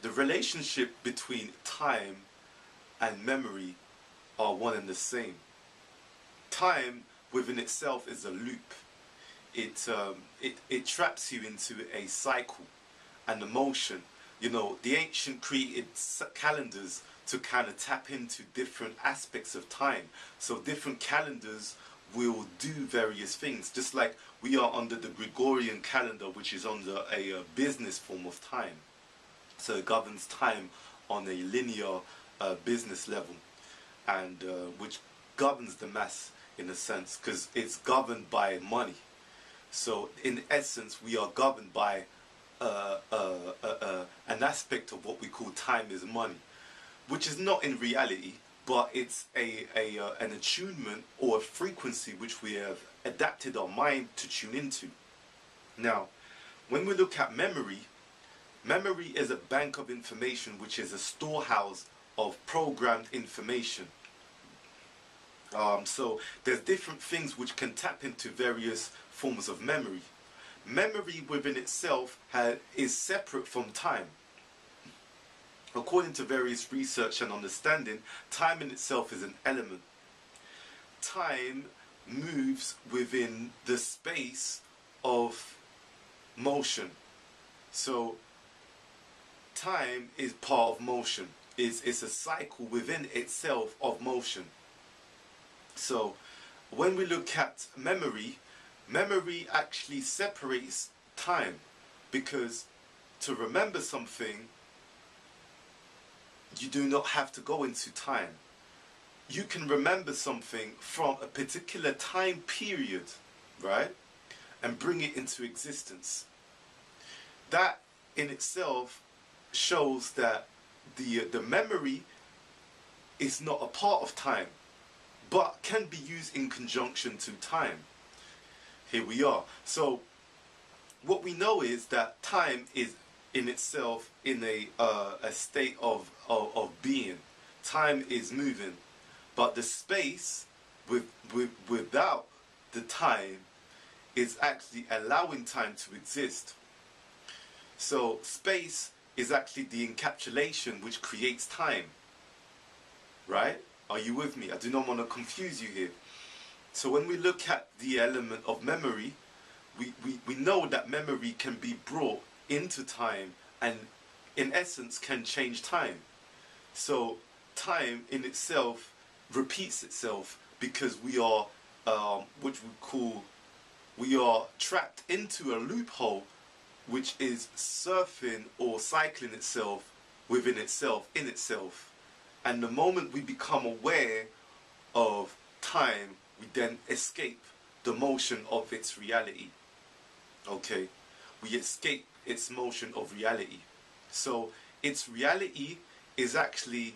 the relationship between time and memory are one and the same. Time within itself is a loop. It traps you into a cycle and a motion. You know, the ancient created calendars to kind of tap into different aspects of time. So different calendars will do various things, just like we are under the Gregorian calendar, which is under a business form of time. So it governs time on a linear business level, and which governs the mass in a sense, because it's governed by money. So in essence, we are governed by an aspect of what we call time is money, which is not in reality, but it's an attunement or a frequency which we have adapted our mind to tune into. Now, when we look at memory, memory is a bank of information, which is a storehouse of programmed information. So there's different things which can tap into various forms of memory. Memory within itself is separate from time. According to various research and understanding, time in itself is an element. Time moves within the space of motion. So time is part of motion. It's a cycle within itself of motion. So when we look at memory, memory actually separates time, because to remember something, you do not have to go into time. You can remember something from a particular time period, right, and bring it into existence. That in itself shows that the memory is not a part of time, but can be used in conjunction to time. Here we are. So what we know is that time is in itself in a state of being. Time is moving, but the space without the time is actually allowing time to exist. So space is actually the encapsulation which creates time, right? Are you with me? I do not want to confuse you here. So when we look at the element of memory, we know that memory can be brought into time and in essence can change time. So time in itself repeats itself because we are we are trapped into a loophole which is surfing or cycling itself within itself, in itself. And the moment we become aware of time, we then escape the motion of its reality. Okay, we escape its motion of reality. So its reality is actually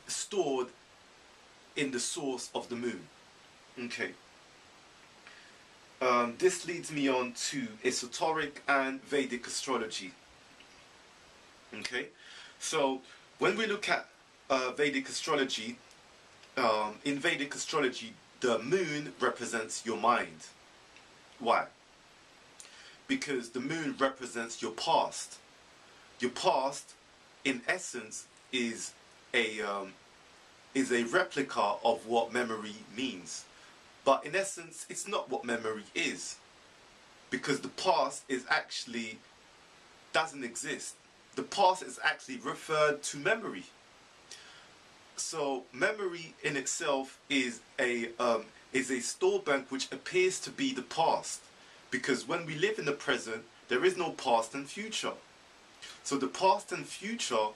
stored in the source of the moon. Okay. This leads me on to esoteric and Vedic astrology. Okay, so when we look at Vedic astrology, in Vedic astrology, the moon represents your mind. Why? Because the moon represents your past. Your past, in essence, is a replica of what memory means. But in essence, it's not what memory is. Because the past is actually doesn't exist. The past is actually referred to memory. So memory in itself is a store bank which appears to be the past. Because when we live in the present, there is no past and future. So the past and future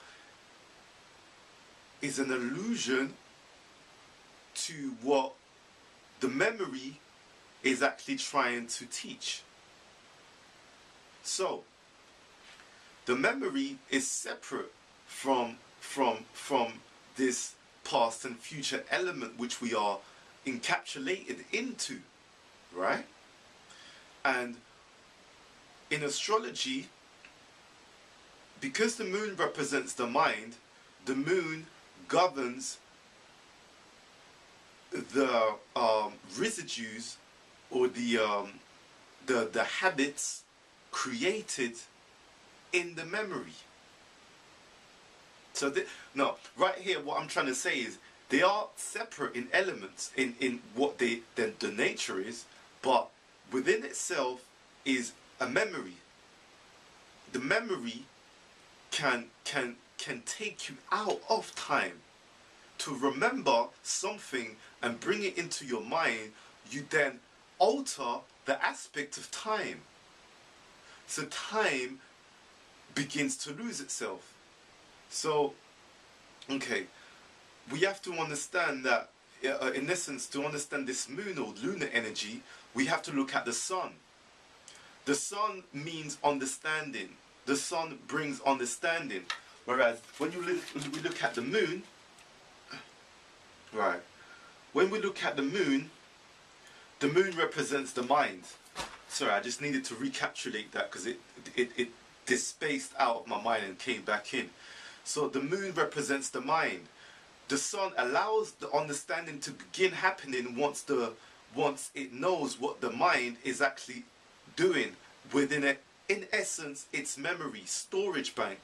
is an allusion to what the memory is actually trying to teach. So the memory is separate from this past and future element which we are encapsulated into, right? And in astrology, because the moon represents the mind, the moon governs the residues or the habits created in the memory. So no, right here, what I'm trying to say is they are separate in elements in what the nature is, but within itself is a memory. The memory can take you out of time. To remember something and bring it into your mind, you then alter the aspect of time. So time begins to lose itself. So, okay, we have to understand that, in essence, to understand this moon or lunar energy, we have to look at the sun. The sun means understanding. The sun brings understanding. Whereas when we look at the moon, right, when we look at the moon represents the mind. Sorry, I just needed to recapitulate that because it disspaced out of my mind and came back in. So the moon represents the mind. The sun allows the understanding to begin happening once it knows what the mind is actually doing within it. In essence, it's memory, storage bank.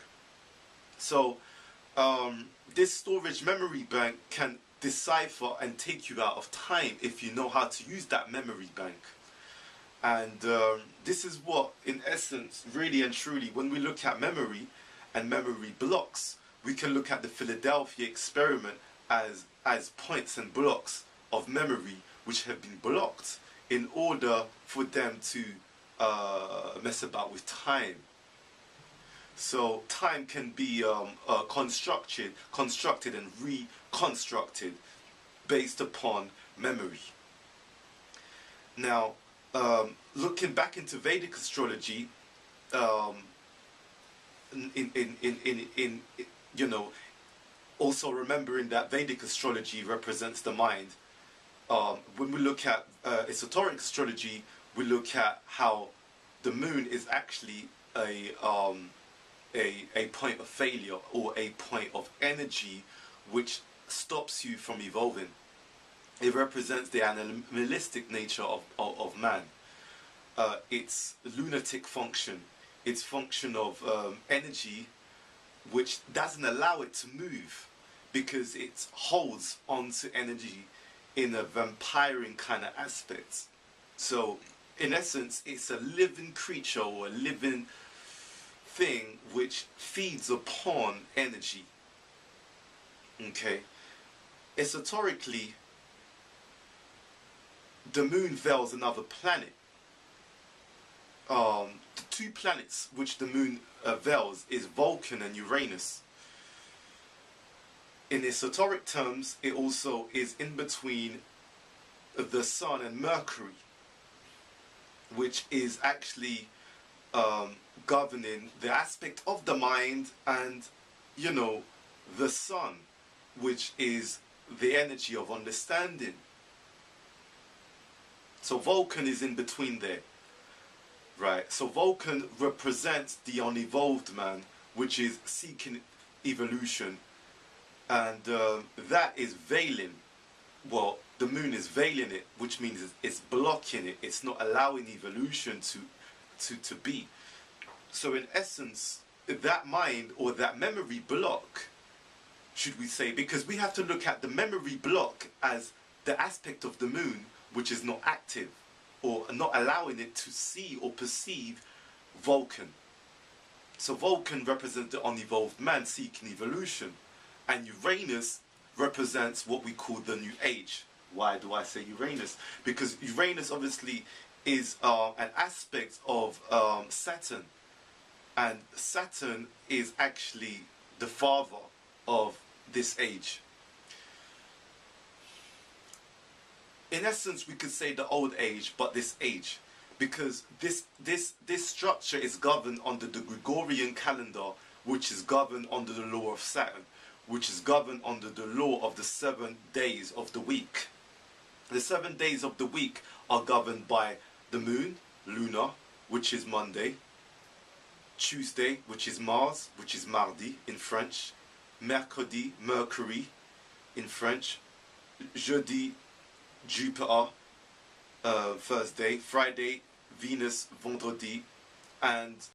So this storage memory bank can decipher and take you out of time if you know how to use that memory bank. And this is what, in essence, really and truly, when we look at memory and memory blocks, we can look at the Philadelphia experiment as points and blocks of memory which have been blocked in order for them to mess about with time. So time can be constructed and reconstructed based upon memory. Now, looking back into Vedic astrology, you know, also remembering that Vedic astrology represents the mind. When we look at esoteric astrology, we look at how the moon is actually a point of failure or a point of energy which stops you from evolving. It represents the animalistic nature of man. Its lunatic function, its function of energy which doesn't allow it to move because it holds onto energy in a vampiring kind of aspect. So in essence, it's a living creature or a living thing which feeds upon energy. Okay, esoterically, the moon veils another planet. The two planets which the moon veils is Vulcan and Uranus. In esoteric terms, it also is in between the Sun and Mercury, which is actually governing the aspect of the mind, and, you know, the Sun, which is the energy of understanding. So Vulcan is in between there. Right, so Vulcan represents the unevolved man, which is seeking evolution, and that is veiling. Well, the moon is veiling it, which means it's blocking it. It's not allowing evolution to be. So in essence, that mind or that memory block, should we say, because we have to look at the memory block as the aspect of the moon which is not active, or not allowing it to see or perceive Vulcan. So Vulcan represents the unevolved man seeking evolution, and Uranus represents what we call the New Age. Why do I say Uranus? Because Uranus obviously is an aspect of Saturn, and Saturn is actually the father of this age. In essence, we could say the old age, but this age, because this structure is governed under the Gregorian calendar, which is governed under the law of Saturn, which is governed under the law of the 7 days of the week. The 7 days of the week are governed by the moon, Luna, which is Monday, Tuesday, which is Mars, which is Mardi in French, Mercredi, Mercury in French, Jeudi, Jupiter, Thursday, Friday, Venus, Vendredi, and